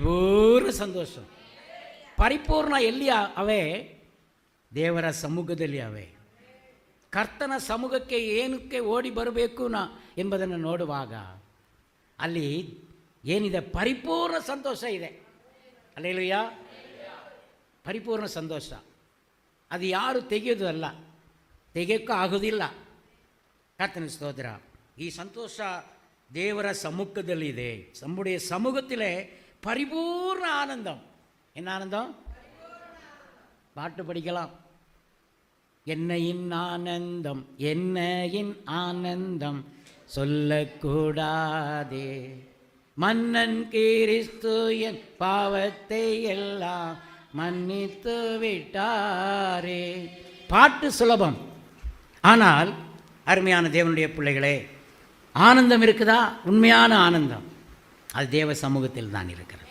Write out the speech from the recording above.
ಪೂರ್ಣ ಸಂತೋಷ ಪರಿಪೂರ್ಣ ಎಲ್ಲಿ ಅವೇ ದೇವರ ಸಮ್ಮುಖದಲ್ಲಿ ಅವೇ. ಕರ್ತನ ಸಮ್ಮುಖಕ್ಕೆ ಏನಕ್ಕೆ ಓಡಿ ಬರಬೇಕು ಎಂಬುದನ್ನು ನೋಡುವಾಗ ಅಲ್ಲಿ ಏನಿದೆ, ಪರಿಪೂರ್ಣ ಸಂತೋಷ ಇದೆ. ಅಲ್ಲೇಲೂಯಾ, ಪರಿಪೂರ್ಣ ಸಂತೋಷ. ಅದು ಯಾರು ತೆಗೆಯೋದು ಅಲ್ಲ, ತೆಗೆಯೋಕ್ಕೂ ಆಗೋದಿಲ್ಲ. ಕರ್ತನ ಸ್ತೋತ್ರ. ಈ ಸಂತೋಷ தேவர சமூகத்தில் இதே, நம்முடைய சமூகத்திலே பரிபூர்ண ஆனந்தம். என்ன ஆனந்தம்? பாட்டு படிக்கலாம். என்னையின் ஆனந்தம், என்னையின் ஆனந்தம் சொல்லக்கூடாதே, மன்னன் கிறிஸ்து என் பாவத்தை எல்லாம் மன்னித்து விட்டாரே. பாட்டு சுலபம், ஆனால் அருமையான தேவனுடைய பிள்ளைகளே, ஆனந்தம் இருக்குதா? உண்மையான ஆனந்தம் அது தேவ சமூகத்தில் தான் இருக்கிறது.